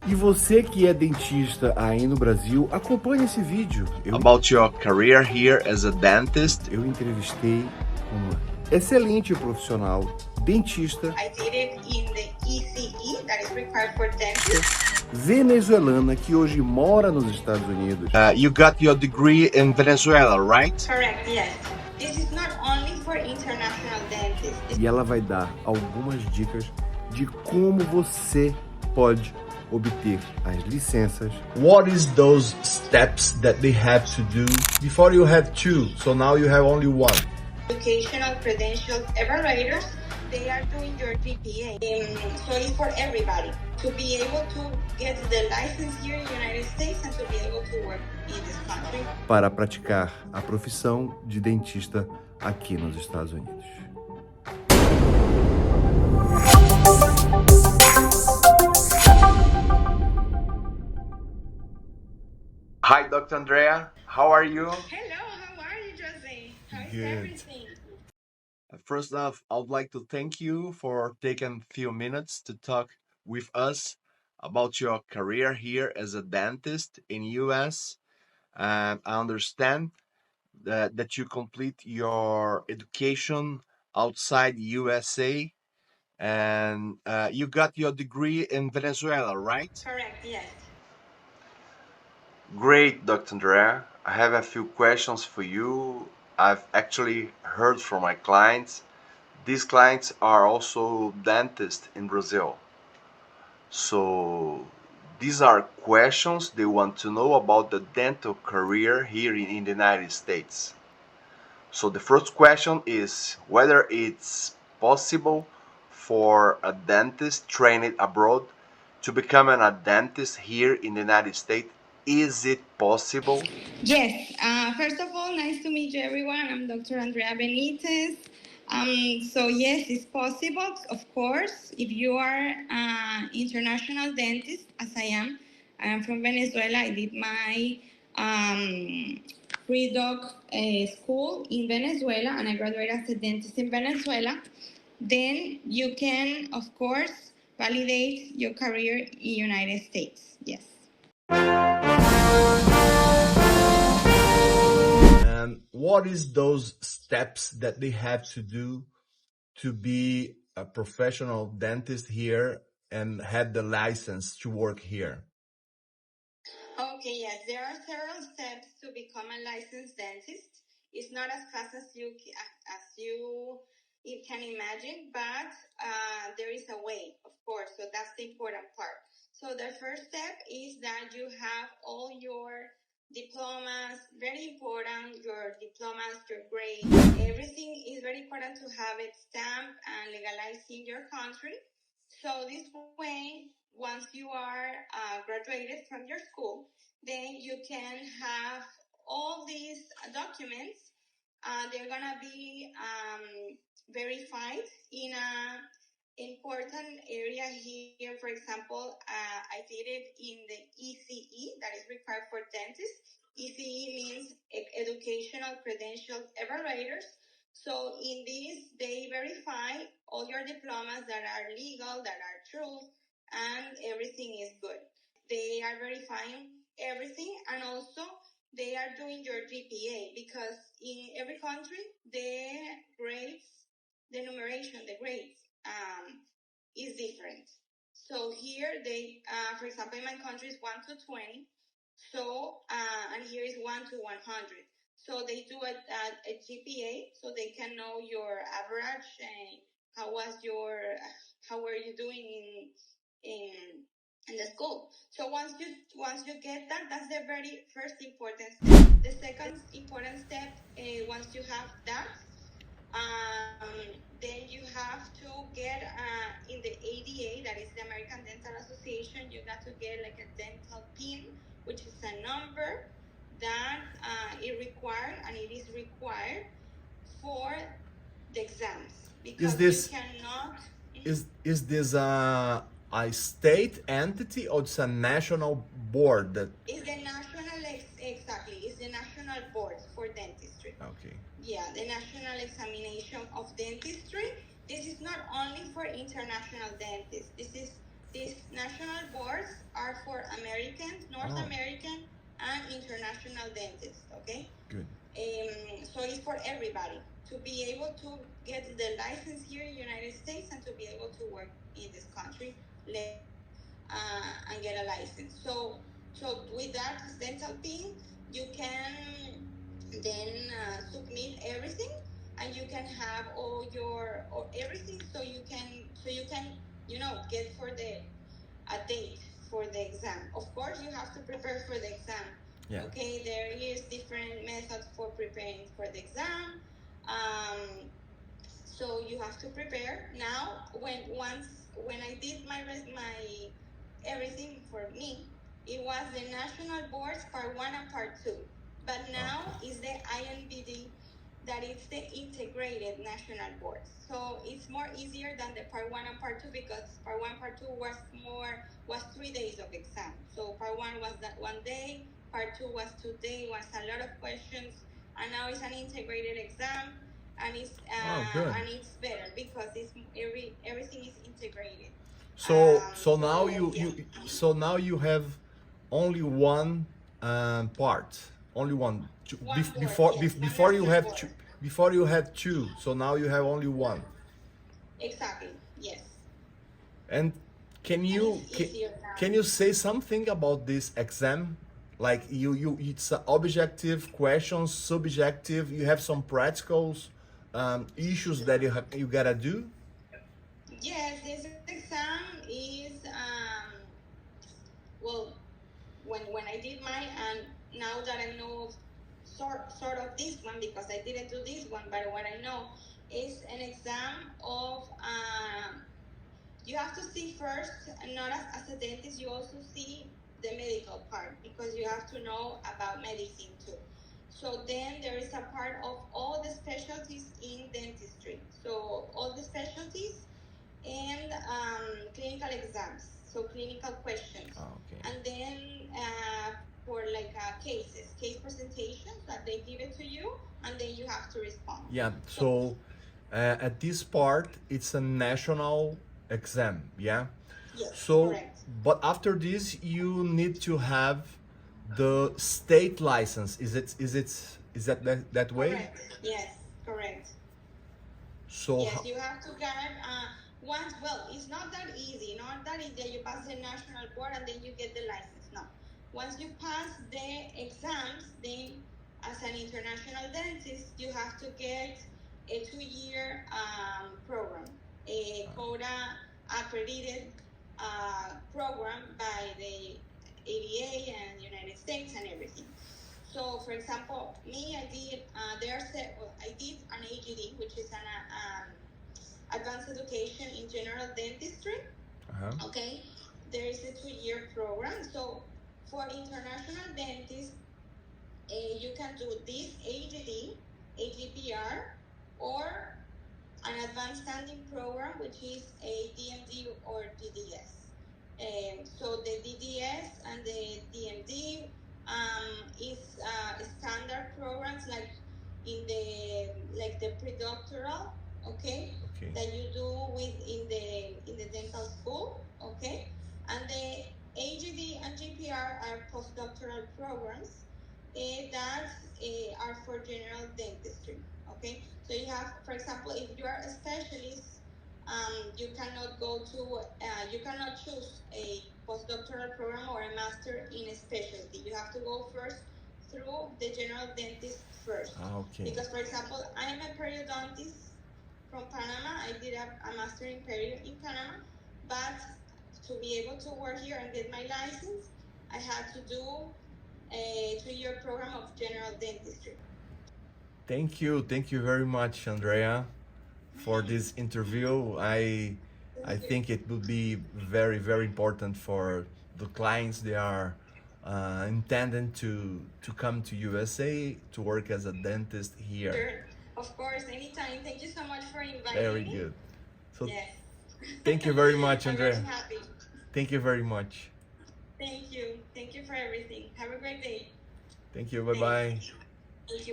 E você que é dentista aí no Brasil, acompanhe esse vídeo. About your career here as a dentist. Eu entrevistei uma excelente profissional, dentista, I did it in the ECE, that is required for dentists. venezuelana que hoje mora nos Estados Unidos. You got your degree in Venezuela, right? Correct, yes. This is not only for international dentists. E ela vai dar algumas dicas de como você pode obter as licenças. What is those steps that they have to do? Before you have two, so now you have only one. Educational credentials evaluators, they are doing your GPA. So it's for everybody to be able to get the license here in the United States and to be able to work in this country. Para praticar a profissão de dentista aqui nos Estados Unidos. Hi, Dr. Andrea. How are you? Hello, how are you, Jose? How is Good. everything? First off, I would like to thank you for taking a few minutes to talk with us about your career here as a dentist in US. I understand that you complete your education outside USA and you got your degree in Venezuela, right? Correct, yes. Great, Dr. Andrea. I have a few questions for you. I've actually heard from my clients. These clients are also dentists in Brazil. So these are questions they want to know about the dental career here in the United States. So the first question is whether it's possible for a dentist trained abroad to become a dentist here in the United States. Is it possible? Yes. First of all, nice to meet you, everyone. I'm Dr. Andrea Benitez. So yes, it's possible, of course, if you are an international dentist, as I am. I am from Venezuela. I did my pre-doc school in Venezuela, and I graduated as a dentist in Venezuela. Then you can, of course, validate your career in the United States. Yes. And what is those steps that they have to do to be a professional dentist here and have the license to work here? Okay, yes, there are several steps to become a licensed dentist. It's not as fast as you can imagine, but there is a way, of course. So that's the important part. So the first step is that you have all your diplomas, very important, your diplomas, your grades, everything is very important to have it stamped and legalized in your country. So this way, once you are graduated from your school, then you can have all these documents. They're gonna be verified in a important area here. For example, I did it in the ECE, that is required for dentists. ECE means educational credentials evaluators. So in this, they verify all your diplomas that are legal, that are true, and everything is good. They are verifying everything, and also they are doing your GPA, because in every country, the grades, the numeration, the grades is different. So here they, for example, in my country is 1 to 20. So, and here is 1 to 100. So they do a GPA, so they can know your average and how were you doing in the school. So once you get that, that's the very first important step. The second important step, once you have that, then you have to get in the ADA, that is the American Dental Association, you got to get like a dental PIN, which is a number that it is required for the exams. Because this- you cannot... Is this a state entity or it's a national board that? It's the national, exactly, it's the national board for dentistry. Okay. Yeah, the National Examination of Dentistry. This is not only for international dentists. These national boards are American, North Oh. American, and international dentists. Okay. Good. So it's for everybody to be able to get the license here in the United States and to be able to work in this country and get a license. So with that dental thing, you can then submit everything, and you can have all your or everything. So you can get for a date for the exam. Of course, you have to prepare for the exam. Yeah. Okay, there is different methods for preparing for the exam. So you have to prepare. Now, when I did my everything for me, it was the national boards part 1 and part 2. But now is the INBD, that is the integrated national boards. So it's more easier than the part 1 and part 2, because part 1, part 2 was 3 days of exam. So part 1 was that 1 day, part 2 was 2 days, was a lot of questions, and now it's an integrated exam, and it's and it's better because it's everything is integrated. So now you have only one part, only one. Before you had two, so now you have only one. Exactly. Yes. And can you say something about this exam? Like it's an objective question, subjective. You have some practicals issues that you gotta do. Yes, this exam is well, when I did mine, and now that I know sort of this one, because I didn't do this one, but what I know is an exam of you have to see first, not as a dentist, you also see the medical part, because you have to know about medicine too. So then there is a part of all the specialties in dentistry. So all the specialties and clinical exams, so clinical questions. And then for like case presentations that they give it to you, and then you have to respond. Yeah, so at this part, it's a national exam, yeah? Yes, so correct. But after this, you need to have the state license. Is that way? Correct. Yes, correct. So yes, you have to get once. Well, it's not that easy. Not that easy. You pass the national board and then you get the license. No. Once you pass the exams, then as an international dentist, you have to get a 2-year program, a quota accredited program by the ABA and United States and everything. So, for example, me, I did an AGD, which is an advanced education in general dentistry. Okay, there is a 2-year program. So, for international dentists, you can do this AGD, AGPR, or an advanced standing program, which is a DMD or DDS. So the DDS and the DMD is standard programs like the predoctoral, okay, that you do in the dental school, okay, and the AGD and GPR are postdoctoral programs that are for general dentistry, okay. So you have, for example, if you are a specialist, you cannot you cannot choose a postdoctoral program or a master in a specialty. You have to go first through the general dentist first. Because, for example, I am a periodontist from Panama. I did a master in perio in Panama, but to be able to work here and get my license, I had to do a 2-year program of general dentistry. Thank you very much, Andrea, for this interview. I think it will be very, very important for the clients. They are intending to come to USA to work as a dentist here. Sure, of course, anytime. Thank you so much for inviting Very me. good. So yes. Thank you very much, I'm Andrea. very happy. Thank you very much. Thank you. Thank you for everything. Have a great day. Thank you. Bye-bye. Thank you.